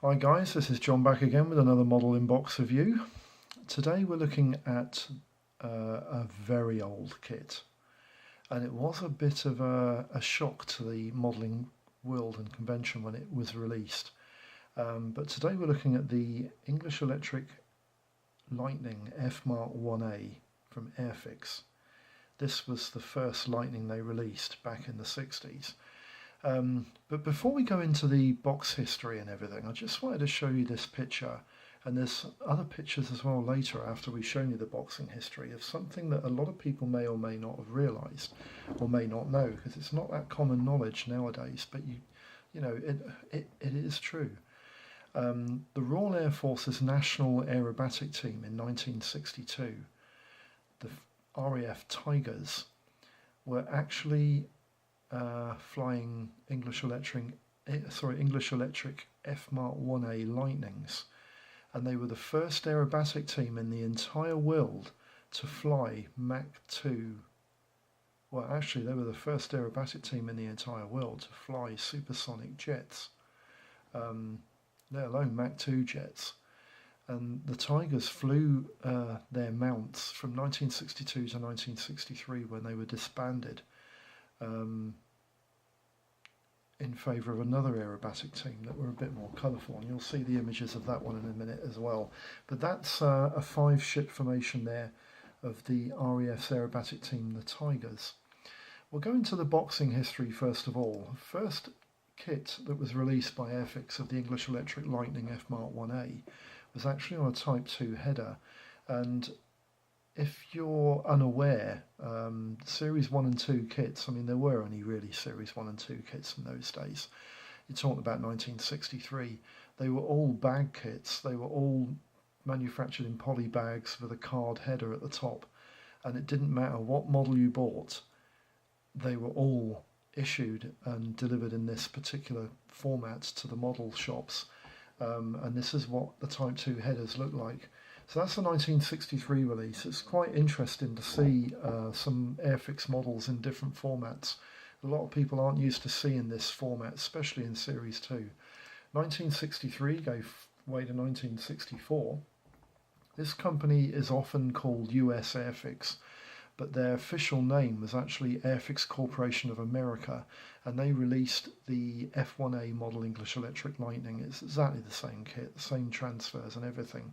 Hi guys, this is John back again with another model inbox review. Today we're looking at a very old kit, and it was a bit of a shock to the modelling world and convention when it was released. But today we're looking at the English Electric Lightning F Mark 1A from Airfix. This was the first Lightning they released back in the 60s. But before we go into the box history and everything, I just wanted to show you this picture, and there's other pictures as well later after we've shown you the boxing history of something that a lot of people may or may not have realised or may not know, because it's not that common knowledge nowadays, but it is true. The Royal Air Force's National Aerobatic Team in 1962, the RAF Tigers, were actually flying English Electric F Mark 1A Lightnings, and they were the first aerobatic team in the entire world to fly Mach 2. Well, actually, they were the first aerobatic team in the entire world to fly supersonic jets, let alone Mach 2 jets. And the Tigers flew their mounts from 1962 to 1963 when they were disbanded. In favour of another aerobatic team that were a bit more colourful, and you'll see the images of that one in a minute as well. But that's a 5-ship formation there of the RAF's aerobatic team, the Tigers. We'll go into the boxing history first of all. First kit that was released by Airfix of the English Electric Lightning F Mark 1A was actually on a Type 2 header, and if you're unaware, Series 1 and 2 kits, I mean, there were only really Series 1 and 2 kits in those days. You're talking about 1963. They were all bag kits. They were all manufactured in poly bags with a card header at the top. And it didn't matter what model you bought, they were all issued and delivered in this particular format to the model shops. And this is what the Type 2 headers look like. So that's the 1963 release. It's quite interesting to see some Airfix models in different formats. A lot of people aren't used to seeing this format, especially in Series 2. 1963 gave way to 1964. This company is often called US Airfix, but their official name was actually Airfix Corporation of America, and they released the F1A model English Electric Lightning. It's exactly the same kit, the same transfers and everything.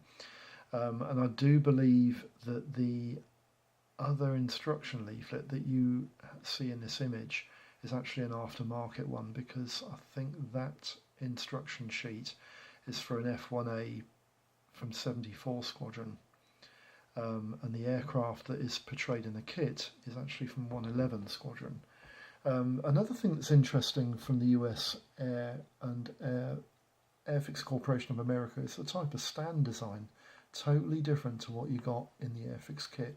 And I do believe that the other instruction leaflet that you see in this image is actually an aftermarket one, because I think that instruction sheet is for an F1A from 74 Squadron. And the aircraft that is portrayed in the kit is actually from 111 Squadron. Another thing that's interesting from the US Air and Airfix Corporation of America is the type of stand design. Totally different to what you got in the Airfix kit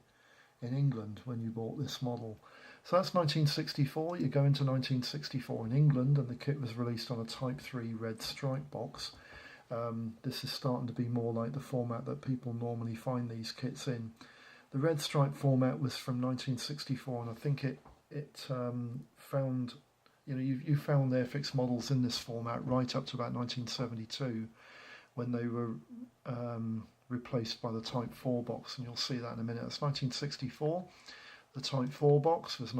in England when you bought this model. So that's 1964. You go into 1964 in England, and the kit was released on a Type 3 red stripe box. This is starting to be more like the format that people normally find these kits in. The red stripe format was from 1964, and I think it found, you found Airfix models in this format right up to about 1972, when they were replaced by the Type 4 box, and you'll see that in a minute. That's 1964. The Type 4 box was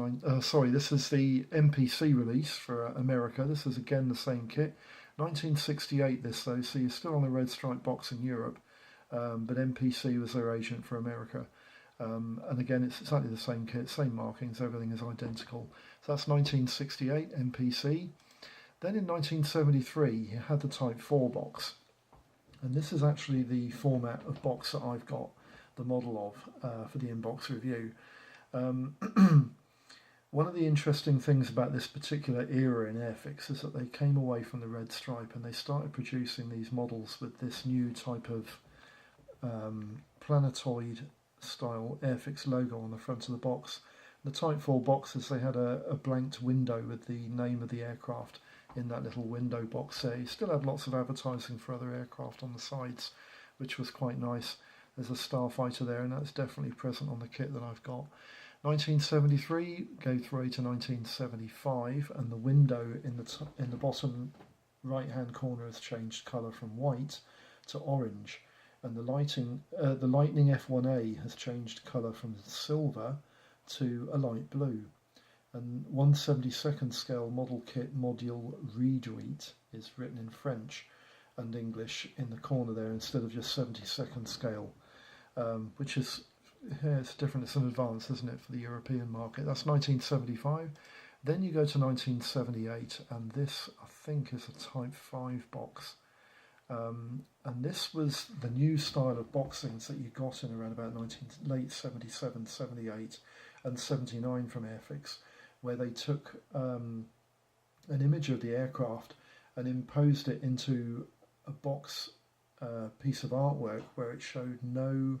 this is the MPC release for America. This is again the same kit. 1968 this though, so you're still on the red stripe box in Europe, but MPC was their agent for America. And again, it's exactly the same kit, same markings, everything is identical. So that's 1968 MPC. Then in 1973 you had the Type 4 box. And this is actually the format of box that I've got the model of for the inbox review. One of the interesting things about this particular era in Airfix is that they came away from the red stripe and they started producing these models with this new type of planetoid style Airfix logo on the front of the box. The Type 4 boxes, they had a blanked window with the name of the aircraft in that little window box there. You still had lots of advertising for other aircraft on the sides, which was quite nice. There's a Starfighter there, and that's definitely present on the kit that I've got. 1973 goes through to 1975, and the window in the bottom right hand corner has changed colour from white to orange, and the Lightning F1A has changed colour from silver to a light blue. And 1/72nd scale model kit module readout is written in French and English in the corner there instead of just 72nd scale, which is, yeah, it's different. It's an advance, isn't it, for the European market? That's 1975. Then you go to 1978, and this, I think, is a Type 5 box. And this was the new style of boxings that you got in around about late 77, 78 and 79 from Airfix, where they took an image of the aircraft and imposed it into a box piece of artwork where it showed no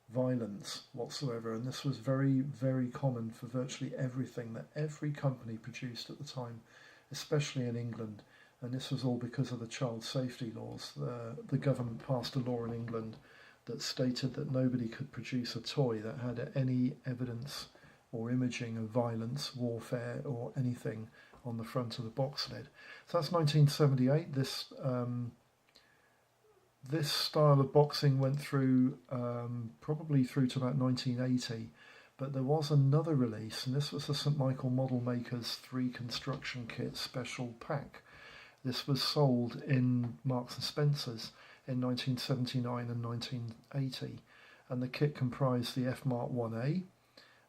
violence whatsoever. And this was very, very common for virtually everything that every company produced at the time, especially in England. And this was all because of the child safety laws. The government passed a law in England that stated that nobody could produce a toy that had any evidence or imaging of violence, warfare, or anything on the front of the box lid. So that's 1978. This style of boxing went through probably through to about 1980, but there was another release, and this was the St Michael Model Makers 3 Construction Kit Special Pack. This was sold in Marks and Spencer's in 1979 and 1980, and the kit comprised the F Mark 1A,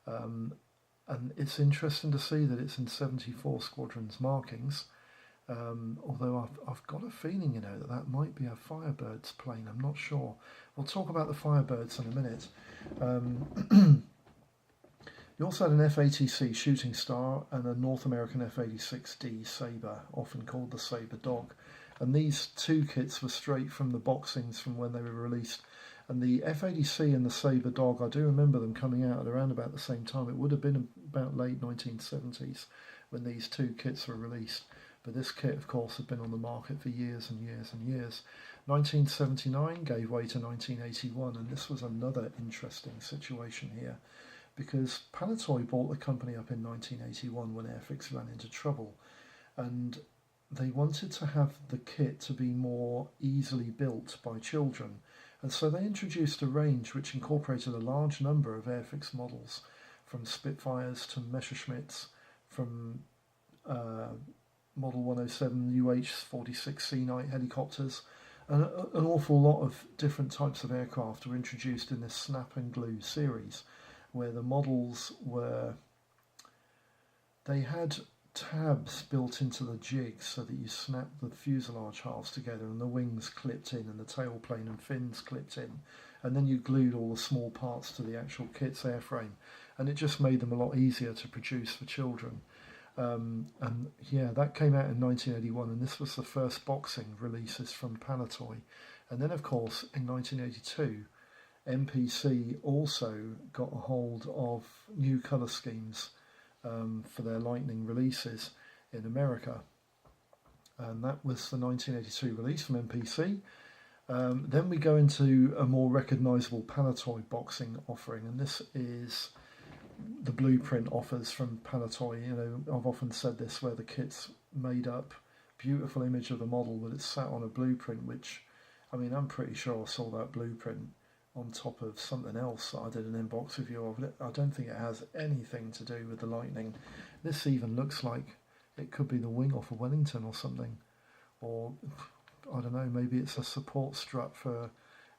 and it's interesting to see that it's in 74 squadrons markings, although I've got a feeling, that might be a Firebirds plane. I'm not sure. We'll talk about the Firebirds in a minute. You also had an F-80C Shooting Star and a North American F-86D Sabre, often called the Sabre Dog. And these two kits were straight from the boxings from when they were released. And the F-80C and the Sabre Dog, I do remember them coming out at around about the same time. It would have been about late 1970s when these two kits were released. But this kit, of course, had been on the market for years and years and years. 1979 gave way to 1981, and this was another interesting situation here, because Palitoy bought the company up in 1981 when Airfix ran into trouble, and they wanted to have the kit to be more easily built by children, and so they introduced a range which incorporated a large number of Airfix models, from Spitfires to Messerschmitts, from Model 107 UH-46C night helicopters, and an awful lot of different types of aircraft were introduced in this snap and glue series, where the models they had tabs built into the jigs so that you snap the fuselage halves together and the wings clipped in and the tailplane and fins clipped in, and then you glued all the small parts to the actual kit's airframe, and it just made them a lot easier to produce for children. And yeah, that came out in 1981, and this was the first boxing releases from Palitoy. And then, of course, in 1982, MPC also got a hold of new colour schemes for their Lightning releases in America, and that was the 1982 release from MPC. Then we go into a more recognisable Palitoy boxing offering, and this is the blueprint offers from Palitoy. I've often said this, where the kit's made up, beautiful image of the model, but it's sat on a blueprint, which, I'm pretty sure I saw that blueprint on top of something else that I did an inbox review of. I don't think it has anything to do with the Lightning. This even looks like it could be the wing off a Wellington or something, or I don't know, maybe it's a support strut for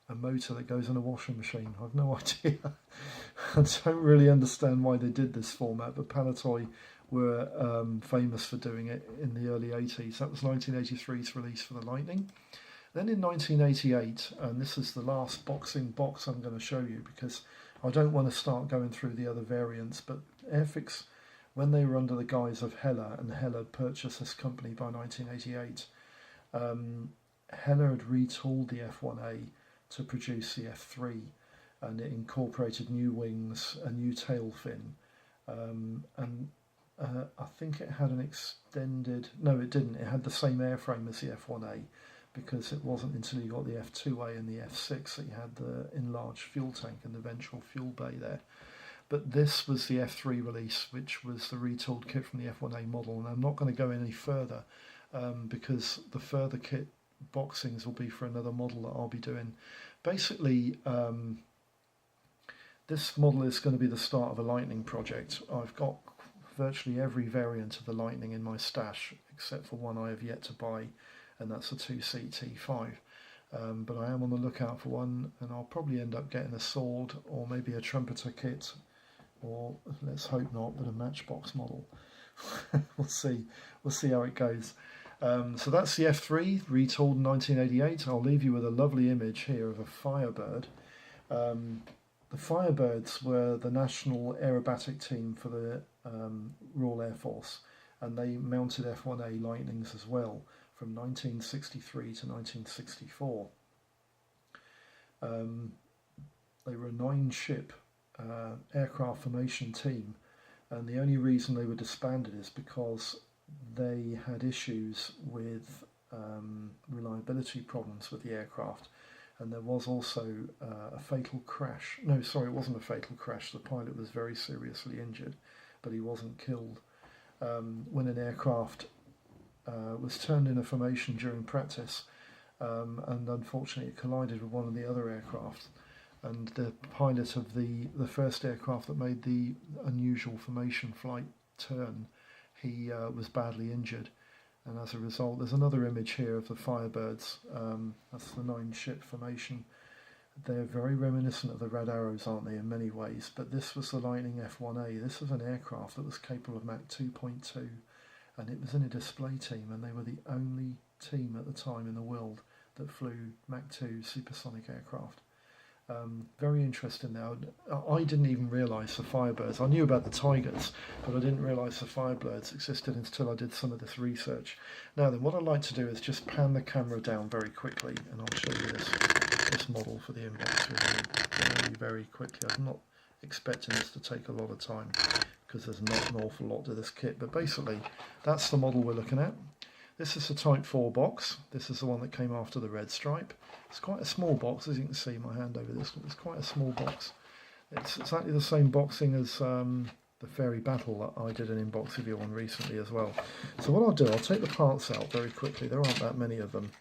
a motor that goes in a washing machine. I've no idea. I don't really understand why they did this format, but Palitoy were famous for doing it in the early 80s. That was 1983's release for the Lightning. Then in 1988, and this is the last boxing box I'm going to show you because I don't want to start going through the other variants, but Airfix, when they were under the guise of Heller, and Heller purchased this company by 1988, Heller had retooled the F1A to produce the F3, and it incorporated new wings, a new tail fin, and I think it had an extended, no it didn't, it had the same airframe as the F1A, because it wasn't until you got the F2A and the F6 that you had the enlarged fuel tank and the ventral fuel bay there. But this was the F3 release, which was the retooled kit from the F1A model, and I'm not going to go any further because the further kit boxings will be for another model that I'll be doing. Basically, this model is going to be the start of a Lightning project. I've got virtually every variant of the Lightning in my stash, except for one I have yet to buy, and that's a 2-seat T5. But I am on the lookout for one, and I'll probably end up getting a sword or maybe a trumpeter kit, or let's hope not, but a matchbox model. We'll see how it goes. So that's the F3 retooled in 1988. I'll leave you with a lovely image here of a Firebird. The Firebirds were the national aerobatic team for the Royal Air Force, and they mounted F1A Lightnings as well from 1963 to 1964. They were a 9-ship aircraft formation team, and the only reason they were disbanded is because they had issues with reliability problems with the aircraft, and there was also a fatal crash. No, sorry, it wasn't a fatal crash. The pilot was very seriously injured, but he wasn't killed. When an aircraft was turned in a formation during practice, and unfortunately it collided with one of the other aircraft, and the pilot of the first aircraft that made the unusual formation flight turn, he was badly injured, and as a result, there's another image here of the Firebirds. That's the 9-ship formation. They're very reminiscent of the Red Arrows, aren't they, in many ways, but this was the Lightning F1A. This was an aircraft that was capable of Mach 2.2, and it was in a display team, and they were the only team at the time in the world that flew Mach 2 supersonic aircraft. Very interesting now. I didn't even realise the Firebirds. I knew about the Tigers, but I didn't realise the Firebirds existed until I did some of this research. Now then, what I'd like to do is just pan the camera down very quickly, and I'll show you this model for the inbox very, very quickly. I'm not expecting this to take a lot of time because there's not an awful lot to this kit, but basically that's the model we're looking at. This is the Type 4 box. This is the one that came after the red stripe. It's quite a small box, as you can see my hand over this. It's quite a small box. It's exactly the same boxing as the Fairy Battle that I did an inbox review on recently as well. So what I'll do, I'll take the parts out very quickly. There aren't that many of them.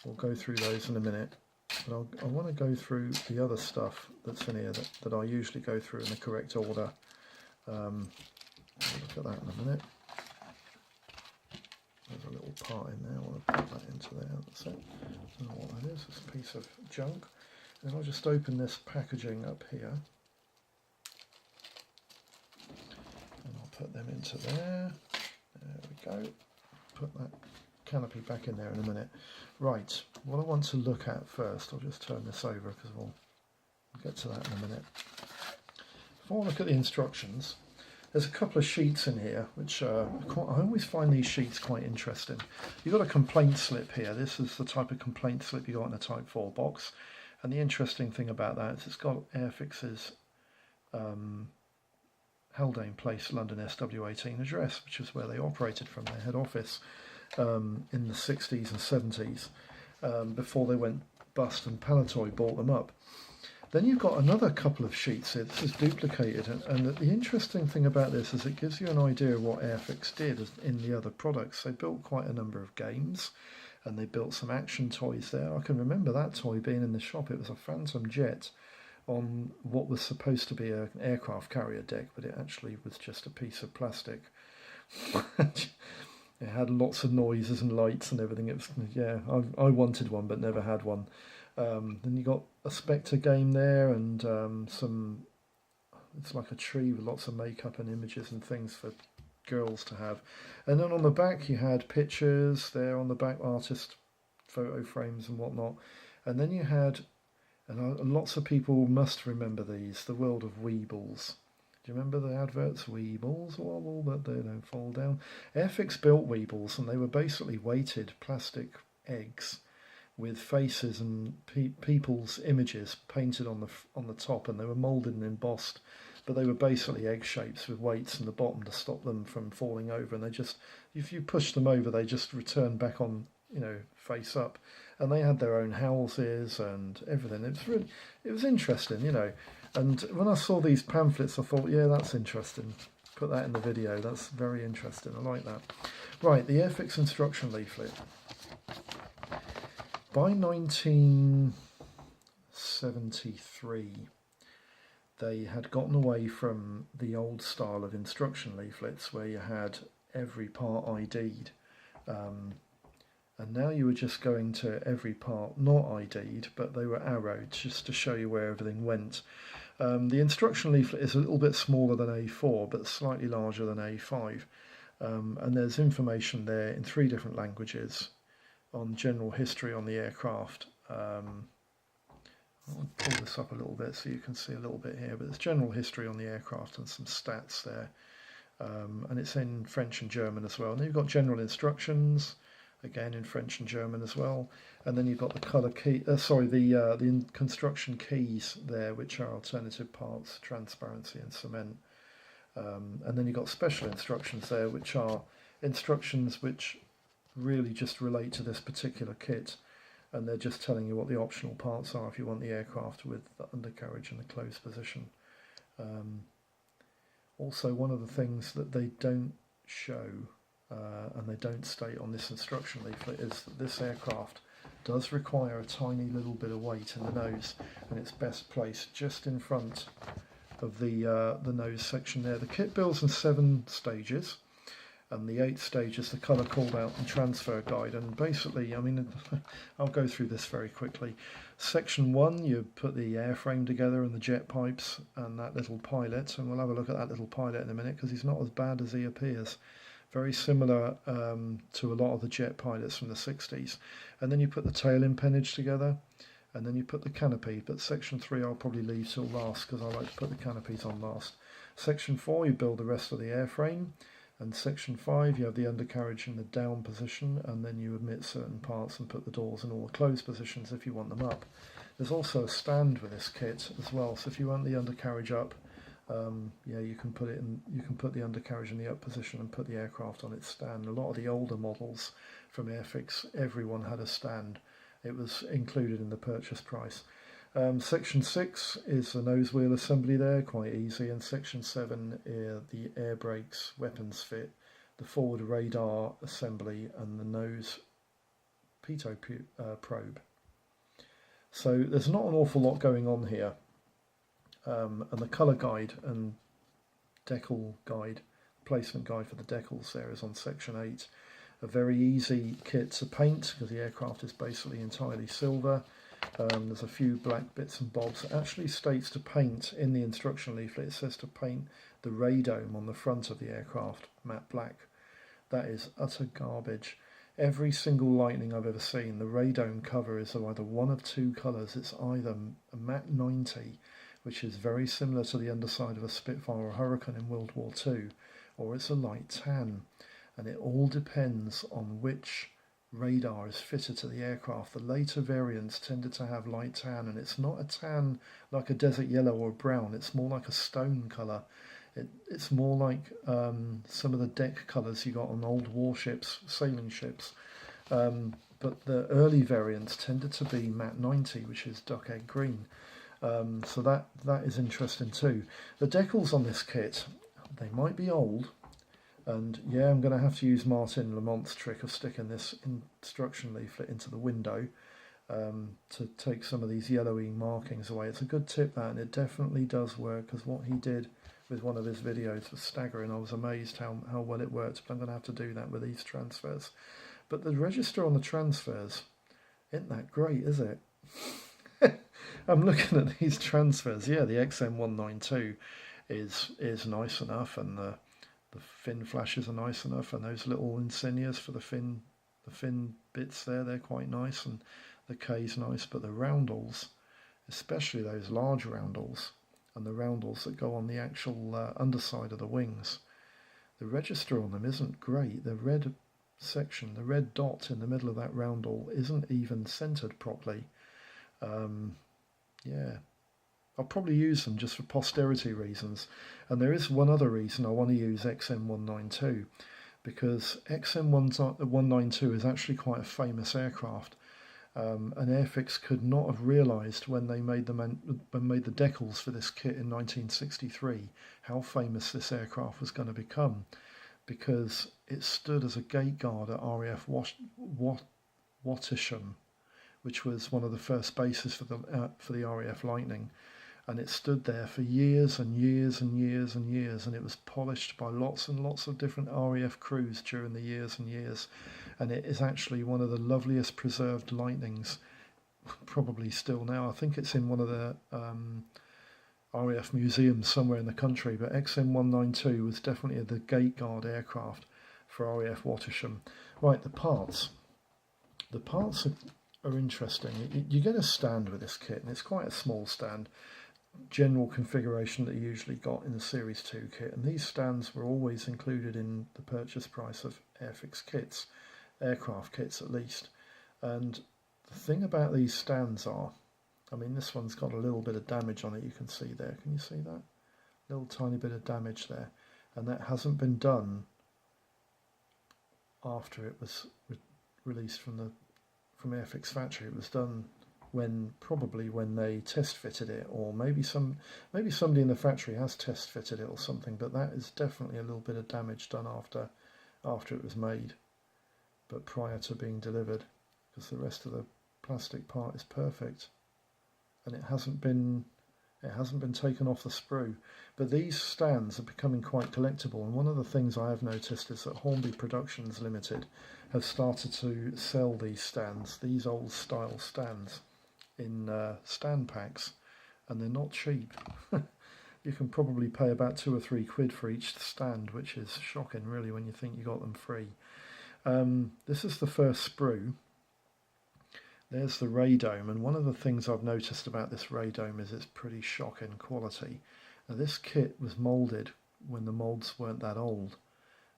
We'll go through those in a minute. But I want to go through the other stuff that's in here that I usually go through in the correct order. Look at that in a minute. There's a little part in there. I want to put that into there. That's it. I don't know what that is. It's a piece of junk. And I'll just open this packaging up here. And I'll put them into there. There we go. Put that canopy back in there in a minute. Right, what I want to look at first, I'll just turn this over because we'll get to that in a minute. Before I look at the instructions, there's a couple of sheets in here which I always find these sheets quite interesting. You've got a complaint slip here. This is the type of complaint slip you got in a Type 4 box, and the interesting thing about that is it's got Airfix's Haldane Place, London SW18 address, which is where they operated from, their head office in the 60s and 70s before they went bust and Palitoy bought them up. Then you've got another couple of sheets here. This is duplicated, and the interesting thing about this is it gives you an idea of what Airfix did in the other products. They built quite a number of games, and they built some action toys there. I can remember that toy being in the shop. It was a Phantom Jet on what was supposed to be an aircraft carrier deck, but it actually was just a piece of plastic. It had lots of noises and lights and everything. It was, yeah, I wanted one but never had one. Then you got a Spectre game there, and some, it's like a tree with lots of makeup and images and things for girls to have. And then on the back you had pictures there on the back, artist photo frames and whatnot. And then you had, and lots of people must remember these, the world of Weebles. Do you remember the adverts? Weebles wobble, but they don't fall down. Airfix built Weebles, and they were basically weighted plastic eggs with faces and people's images painted on the top, and they were moulded and embossed, but they were basically egg shapes with weights in the bottom to stop them from falling over, and they just, if you push them over, they just return back on, you know, face up. And they had their own houses and everything. It was interesting, you know. And when I saw these pamphlets, I thought, yeah, that's interesting. put that in the video. That's very interesting. I like that. Right, the Airfix instruction leaflet. By 1973, they had gotten away from the old style of instruction leaflets where you had every part ID'd. And now you were just going to every part not ID'd, but they were arrowed just to show you where everything went. The instruction leaflet is a little bit smaller than A4, but slightly larger than A5. And there's information there in 3 different languages on general history on the aircraft. I'll pull this up a little bit so you can see a little bit here, but there's general history on the aircraft and some stats there. And it's in French and German as well. And then you've got general instructions, again in French and German as well. And then you've got the colour key, the construction keys there, which are alternative parts, transparency and cement. And then you've got special instructions there, which are instructions which really just relate to this particular kit. And they're just telling you what the optional parts are if you want the aircraft with the undercarriage in the closed position. Also, one of the things that they don't show and they don't state on this instruction leaflet is that this aircraft does require a tiny little bit of weight in the nose, and it's best placed just in front of the nose section there. The kit builds in 7 stages, and the 8th stage is the colour called out and transfer guide. And basically, I mean, I'll go through this very quickly. Section 1, you put the airframe together and the jet pipes and that little pilot, and we'll have a look at that little pilot in a minute because he's not as bad as he appears. Very similar to a lot of the jet pilots from the 60s. And then you put the tail impennage together, and then you put the canopy, but section 3 I'll probably leave till last because I like to put the canopies on last. Section 4, you build the rest of the airframe, and section 5 you have the undercarriage in the down position, and then you omit certain parts and put the doors in all the closed positions if you want them up. There's also a stand with this kit as well, so if you want the undercarriage up, yeah, you can put it in. You can put the undercarriage in the up position and put the aircraft on its stand. A lot of the older models from Airfix, everyone had a stand. It was included in the purchase price. Section 6 is the nose wheel assembly there, quite easy. And section 7 the air brakes, weapons fit, the forward radar assembly, and the nose pitot probe. So there's not an awful lot going on here. And the colour guide and decal guide, placement guide for the decals there is on section 8. A very easy kit to paint because the aircraft is basically entirely silver. There's a few black bits and bobs. It actually states to paint in the instruction leaflet. It says to paint the radome on the front of the aircraft matte black. That is utter garbage. Every single Lightning I've ever seen, the radome cover is either one of 2 colours. It's either a matte 90, which is very similar to the underside of a Spitfire or Hurricane in World War II, or it's a light tan. And it all depends on which radar is fitted to the aircraft. The later variants tended to have light tan, and it's not a tan like a desert yellow or brown, it's more like a stone colour. It's more like some of the deck colours you got on old warships, sailing ships. But the early variants tended to be matte 90, which is duck egg green. So that is interesting too. The decals on this kit, they might be old, and yeah, I'm going to have to use Martin Lamont's trick of sticking this instruction leaflet into the window to take some of these yellowy markings away. It's a good tip that, and it definitely does work, because what he did with one of his videos was staggering. I was amazed how well it worked, but I'm going to have to do that with these transfers. But the register on the transfers isn't that great, is it? I'm looking at these transfers. Yeah, the XM192 is nice enough, and the fin flashes are nice enough, and those little insignias for the fin bits there, they're quite nice, and the K's nice. But the roundels, especially those large roundels and the roundels that go on the actual underside of the wings, the register on them isn't great. The red section, the red dot in the middle of that roundel, isn't even centered properly. Yeah, I'll probably use them just for posterity reasons. And there is one other reason I want to use XM192, because XM192 is actually quite a famous aircraft, And Airfix could not have realised when they made the decals for this kit in 1963 how famous this aircraft was going to become, because it stood as a gate guard at RAF Wattisham, which was one of the first bases for the RAF Lightning, and it stood there for years and years and years and years, and it was polished by lots and lots of different RAF crews during the years and years, and it is actually one of the loveliest preserved Lightnings, probably still now. I think it's in one of the RAF museums somewhere in the country, but XM192 was definitely the gate guard aircraft for RAF Wattisham. Right, the parts. The parts are interesting. You get a stand with this kit, and it's quite a small stand, general configuration that you usually got in the Series 2 kit, and these stands were always included in the purchase price of Airfix kits, aircraft kits at least. And the thing about these stands are, I mean, this one's got a little bit of damage on it, you can see there. Can you see that? Little tiny bit of damage there. And that hasn't been done after it was released from Airfix factory. It was done probably when they test fitted it, or maybe somebody in the factory has test fitted it or something, but that is definitely a little bit of damage done after it was made, but prior to being delivered, because the rest of the plastic part is perfect, and it hasn't been taken off the sprue. But these stands are becoming quite collectible, and one of the things I have noticed is that Hornby Productions Limited have started to sell these stands, these old style stands, in stand packs, and they're not cheap. You can probably pay about £2 or £3 for each stand, which is shocking really when you think you got them free. This is the first sprue. There's the radome, and one of the things I've noticed about this radome is it's pretty shocking quality. Now, this kit was moulded when the moulds weren't that old.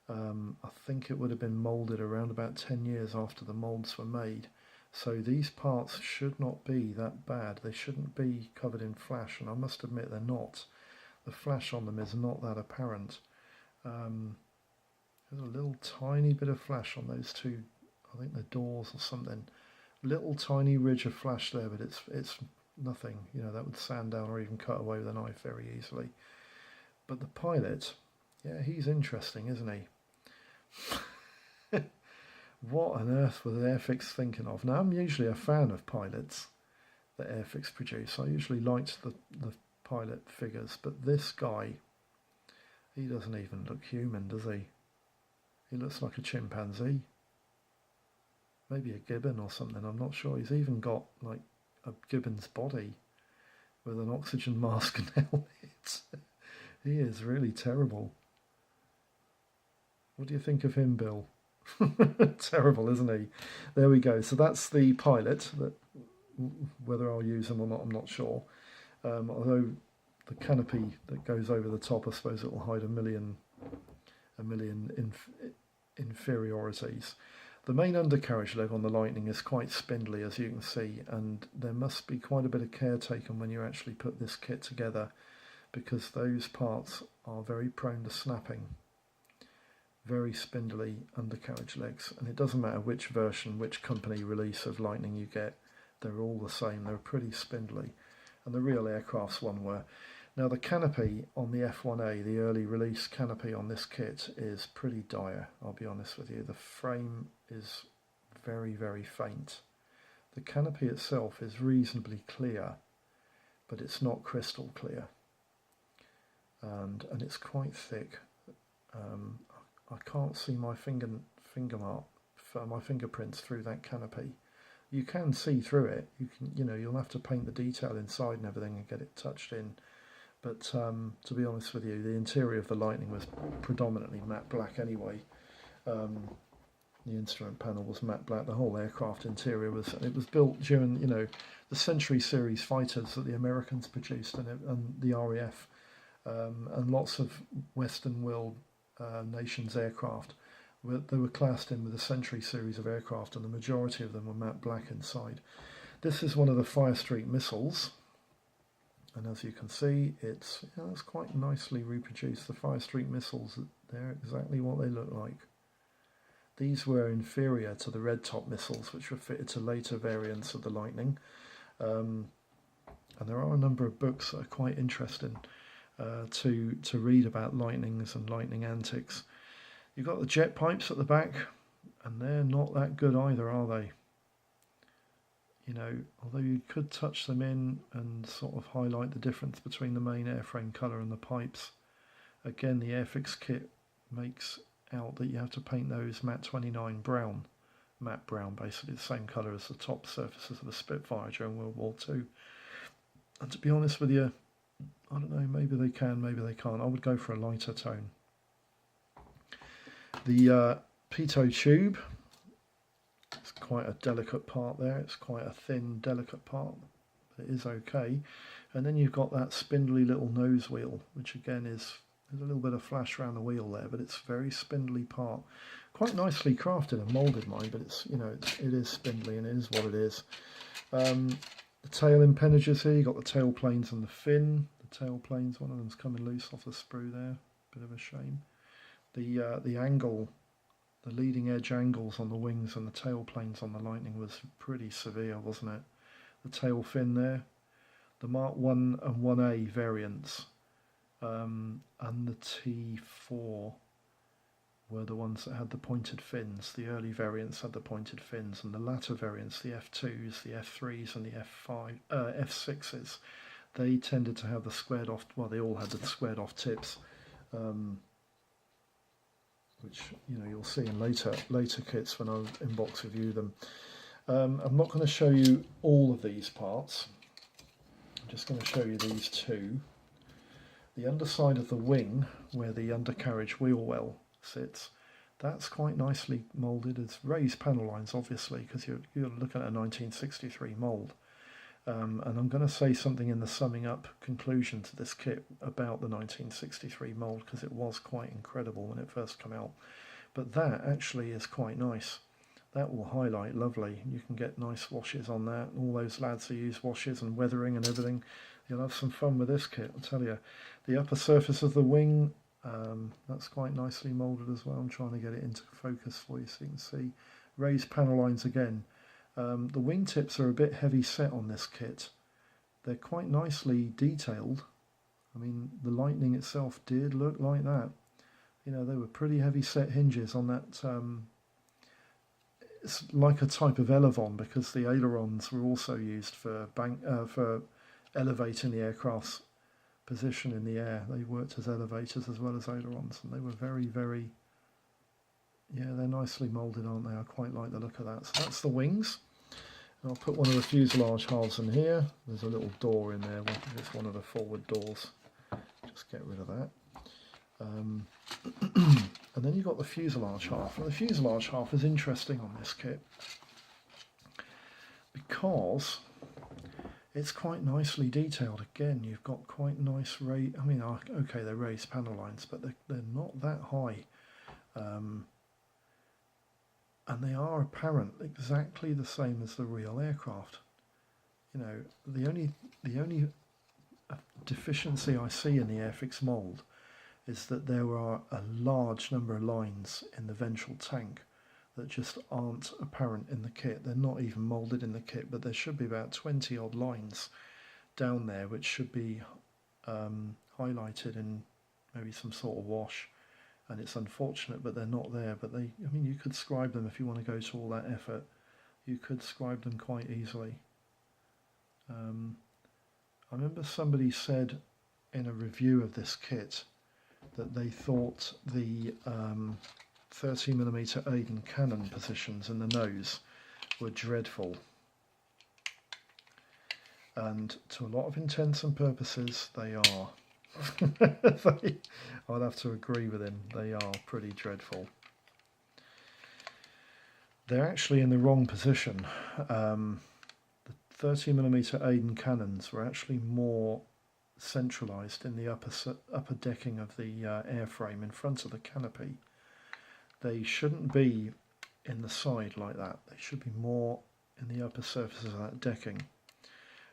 I think it would have been moulded around about 10 years after the moulds were made. So these parts should not be that bad. They shouldn't be covered in flash, and I must admit they're not. The flash on them is not that apparent. There's a little tiny bit of flash on those two, I think they're doors or something. Little tiny ridge of flash there, but it's nothing. You know, that would sand down or even cut away with a knife very easily. But the pilot, yeah, he's interesting, isn't he? What on earth was Airfix thinking of? Now, I'm usually a fan of pilots that Airfix produce. I usually liked the pilot figures, but this guy, he doesn't even look human, does he? He looks like a chimpanzee. Maybe a gibbon or something, I'm not sure. He's even got like a gibbon's body with an oxygen mask and helmet. He is really terrible. What do you think of him, Bill? Terrible, isn't he? There we go. So that's the pilot. That, whether I'll use him or not, I'm not sure. Although the canopy that goes over the top, I suppose it will hide a million inferiorities. The main undercarriage leg on the Lightning is quite spindly, as you can see, and there must be quite a bit of care taken when you actually put this kit together, because those parts are very prone to snapping. Very spindly undercarriage legs, and it doesn't matter which version, which company release of Lightning you get, they're all the same. They're pretty spindly, and the real aircrafts one were. Now, the canopy on the F1A, the early release canopy on this kit, is pretty dire, I'll be honest with you. The frame is very, very faint. The canopy itself is reasonably clear, but it's not crystal clear, and it's quite thick. I can't see my my fingerprints through that canopy. You can see through it. You'll have to paint the detail inside and everything and get it touched in. But to be honest with you, the interior of the Lightning was predominantly matte black anyway. The instrument panel was matte black. The whole aircraft interior was. It was built during the Century Series fighters that the Americans produced and the RAF and lots of Western world nations' aircraft. They were classed in with the Century Series of aircraft, and the majority of them were matte black inside. This is one of the Fire Street missiles. And as you can see, it's quite nicely reproduced. The Fire Street missiles, they're exactly what they look like. These were inferior to the red top missiles, which were fitted to later variants of the Lightning. And there are a number of books that are quite interesting to read about Lightnings and Lightning antics. You've got the jet pipes at the back, and they're not that good either, are they? You know, although you could touch them in and sort of highlight the difference between the main airframe colour and the pipes. Again, the Airfix kit makes out that you have to paint those matte 29 brown, matte brown, basically the same colour as the top surfaces of a Spitfire during World War II. And to be honest with you, I don't know, maybe they can, maybe they can't. I would go for a lighter tone. The pitot tube, it's quite a delicate part there. It's quite a thin, delicate part, but it is okay. And then you've got that spindly little nose wheel, which again is, there's a little bit of flash around the wheel there, but it's a very spindly part. Quite nicely crafted and moulded, mine, but it's, you know, it is spindly and it is what it is. The tail impendages here, you've got the tail planes and the fin. The tail planes, one of them's coming loose off the sprue there, bit of a shame. The angle, the leading edge angles on the wings and the tail planes on the Lightning was pretty severe, wasn't it? The tail fin there, the Mark 1 and 1A variants, and the T4 were the ones that had the pointed fins. The early variants had the pointed fins, and the latter variants, the F2s, the F3s and the F6s, they tended to have the squared off, well, they all had the squared off tips, which, you know, you'll see in later kits when I inbox review them. I'm not going to show you all of these parts. I'm just going to show you these two. The underside of the wing, where the undercarriage wheel well sits, that's quite nicely moulded. It's raised panel lines, obviously, because you're looking at a 1963 mould. And I'm going to say something in the summing up conclusion to this kit about the 1963 mould, because it was quite incredible when it first came out. But that actually is quite nice. That will highlight lovely. You can get nice washes on that. All those lads who use washes and weathering and everything, you'll have some fun with this kit, I'll tell you. The upper surface of the wing, that's quite nicely moulded as well. I'm trying to get it into focus for you so you can see. Raised panel lines again. The wingtips are a bit heavy set on this kit. They're quite nicely detailed. I mean, the Lightning itself did look like that. You know, they were pretty heavy set hinges on that. It's like a type of elevon, because the ailerons were also used for elevating the aircraft's position in the air. They worked as elevators as well as ailerons, and they were very, very, yeah, they're nicely moulded, aren't they? I quite like the look of that. So that's the wings. And I'll put one of the fuselage halves in here. There's a little door in there. It's one of the forward doors. Just get rid of that. And then you've got the fuselage half. And the fuselage half is interesting on this kit because it's quite nicely detailed. Again, you've got quite nice okay, they're raised panel lines, but they're not that high. And they are apparent exactly the same as the real aircraft. You know, the only deficiency I see in the Airfix mould is that there are a large number of lines in the ventral tank that just aren't apparent in the kit. They're not even moulded in the kit, but there should be about 20 odd lines down there which should be highlighted in maybe some sort of wash. And it's unfortunate, but they're not there. But I mean, you could scribe them if you want to go to all that effort. You could scribe them quite easily. I remember somebody said in a review of this kit that they thought the 30mm Aiden cannon positions in the nose were dreadful. And to a lot of intents and purposes, they are. I'd have to agree with him. They are pretty dreadful. They're actually in the wrong position. The 30mm Aiden cannons were actually more centralised in the upper decking of the airframe in front of the canopy. They shouldn't be in the side like that. They should be more in the upper surfaces of that decking.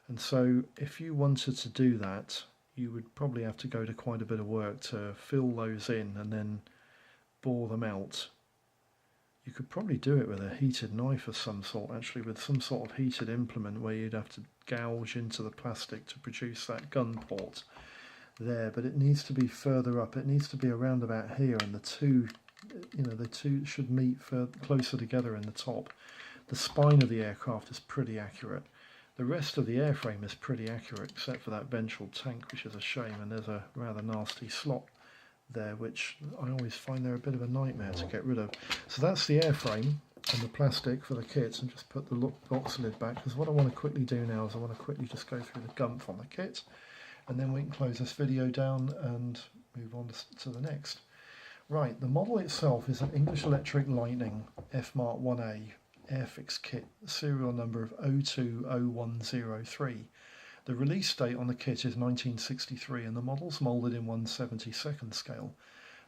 And so if you wanted to do that, you would probably have to go to quite a bit of work to fill those in and then bore them out You could probably do it with a heated knife of some sort, actually, with some sort of heated implement where you'd have to gouge into the plastic to produce that gun port there, but it needs to be further up. It needs to be around about here, and the two should meet closer together in the top. The spine of the aircraft is pretty accurate. The rest of the airframe is pretty accurate, except for that ventral tank, which is a shame, and there's a rather nasty slot there, which I always find they're a bit of a nightmare to get rid of. So that's the airframe and the plastic for the kit, and just put the box lid back, because what I want to quickly do now is I want to quickly just go through the gumph on the kit, and then we can close this video down and move on to the next. Right, the model itself is an English Electric Lightning F Mark 1A Airfix kit, serial number of 020103. The release date on the kit is 1963, and the model's moulded in 1/72nd scale.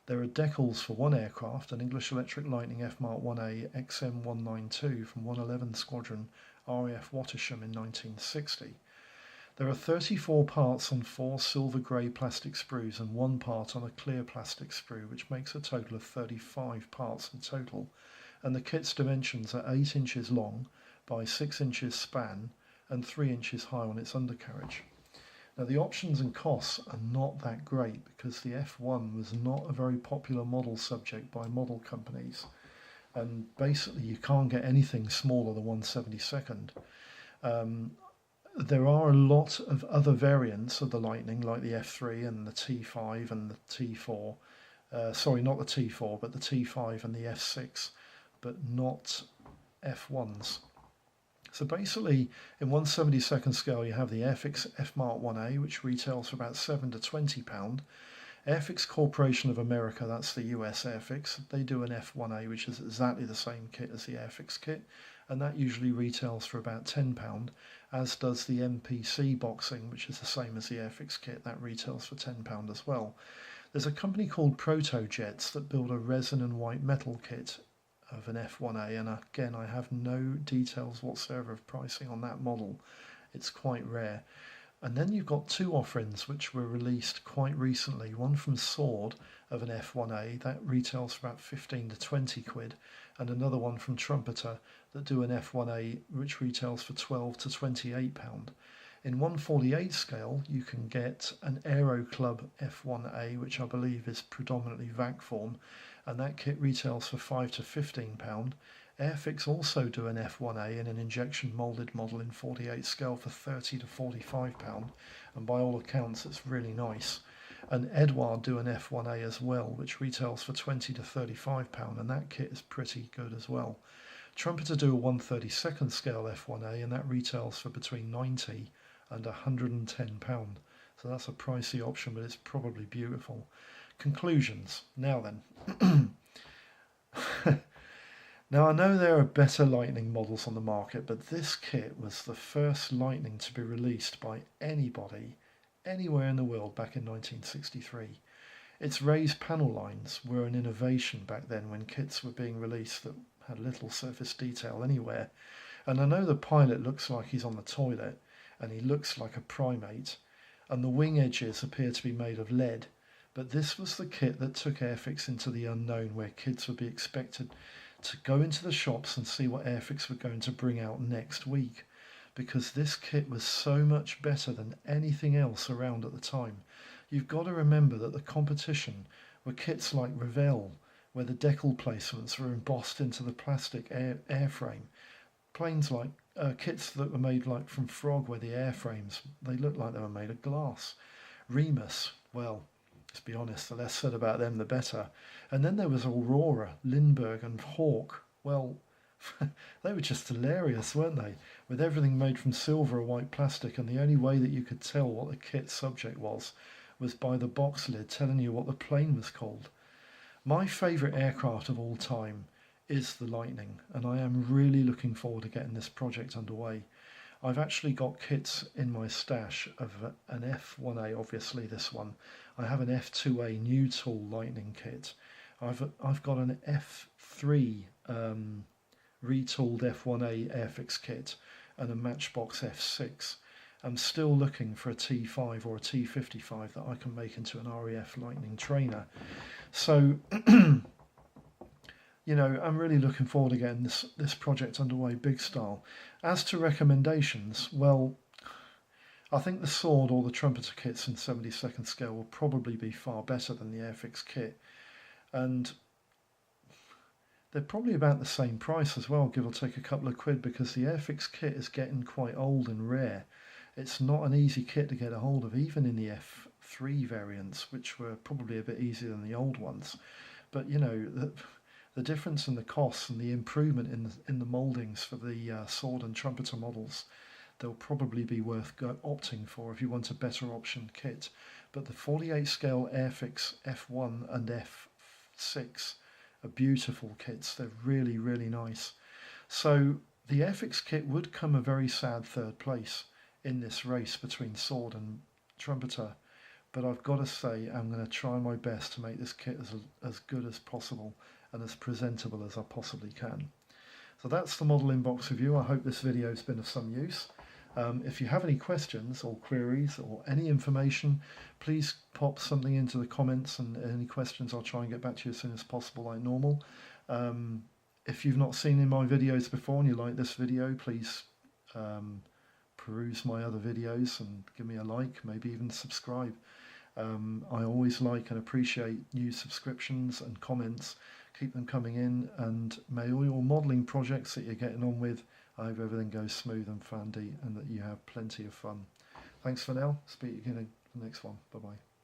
There are decals for one aircraft, an English Electric Lightning F Mark 1A XM192 from 111 Squadron RAF Wattisham in 1960. There are 34 parts on 4 silver grey plastic sprues and 1 part on a clear plastic sprue, which makes a total of 35 parts in total. And the kit's dimensions are 8 inches long by 6 inches span and 3 inches high on its undercarriage. Now the options and costs are not that great, because the F1 was not a very popular model subject by model companies, and basically you can't get anything smaller than 1/72nd. There are a lot of other variants of the Lightning, like the F3 and the T5 and the T4. Sorry, not the T4, but the T5 and the F6, but not F1s. So basically, in 1/72nd scale, you have the Airfix F Mark 1A, which retails for about £7 to £20. Airfix Corporation of America, that's the US Airfix, they do an F1A, which is exactly the same kit as the Airfix kit, and that usually retails for about £10, as does the MPC Boxing, which is the same as the Airfix kit, that retails for £10 as well. There's a company called Protojets that build a resin and white metal kit of an F1A, and again I have no details whatsoever of pricing on that model. It's quite rare. And then you've got 2 offerings which were released quite recently, one from Sword of an F1A that retails for about 15 to 20 quid, and another one from Trumpeter that do an F1A which retails for 12 to 28 pound. In 1/48 scale you can get an Aero Club F1A, which I believe is predominantly vac form, and that kit retails for 5 to 15 pound. Airfix also do an F1A in an injection moulded model in 48 scale for 30 to 45 pound, and by all accounts it's really nice. And Edouard do an F1A as well, which retails for 20 to 35 pound, and that kit is pretty good as well. Trumpeter do a 1/32nd scale F1A, and that retails for between 90 and 110 pound. So that's a pricey option, but it's probably beautiful. Conclusions. Now then. Now I know there are better Lightning models on the market, but this kit was the first Lightning to be released by anybody anywhere in the world back in 1963. Its raised panel lines were an innovation back then, when kits were being released that had little surface detail anywhere. And I know the pilot looks like he's on the toilet, and he looks like a primate, and the wing edges appear to be made of lead. But this was the kit that took Airfix into the unknown, where kids would be expected to go into the shops and see what Airfix were going to bring out next week, because this kit was so much better than anything else around at the time. You've got to remember that the competition were kits like Revell, where the decal placements were embossed into the plastic airframe. Planes like kits that were made like from Frog, where the airframes, they looked like they were made of glass. Remus, well, let's be honest, the less said about them the better. And then there was Aurora, Lindbergh and Hawk. Well, they were just hilarious, weren't they? With everything made from silver or white plastic, and the only way that you could tell what the kit subject was by the box lid telling you what the plane was called. My favourite aircraft of all time is the Lightning, and I am really looking forward to getting this project underway. I've actually got kits in my stash of an F1A, obviously this one. I have an F2A new tool Lightning kit. I've got an F3 retooled F1A Airfix kit and a Matchbox F6. I'm still looking for a T5 or a T55 that I can make into an RAF Lightning trainer. So I'm really looking forward to getting this project underway big style. As to recommendations, well, I think the sword or the trumpeter kits in 72nd scale will probably be far better than the Airfix kit, and they're probably about the same price as well, give or take a couple of quid, because the Airfix kit is getting quite old and rare. It's not an easy kit to get a hold of, even in the F3 variants, which were probably a bit easier than the old ones. But the difference in the costs and the improvement in the mouldings for the sword and trumpeter models, they'll probably be worth opting for if you want a better option kit. But the 48 scale Airfix F1 and F6 are beautiful kits. They're really, really nice. So the Airfix kit would come a very sad third place in this race between sword and trumpeter. But I've got to say, I'm going to try my best to make this kit as good as possible and as presentable as I possibly can. So that's the model inbox review. I hope this video has been of some use. If you have any questions or queries or any information, please pop something into the comments, and any questions I'll try and get back to you as soon as possible, like normal. If you've not seen in my videos before and you like this video, please peruse my other videos and give me a like, maybe even subscribe. I always like and appreciate new subscriptions and comments. Keep them coming in, and may all your modelling projects that you're getting on with, I hope everything goes smooth and fandy and that you have plenty of fun. Thanks for now. Speak again in the next one. Bye bye.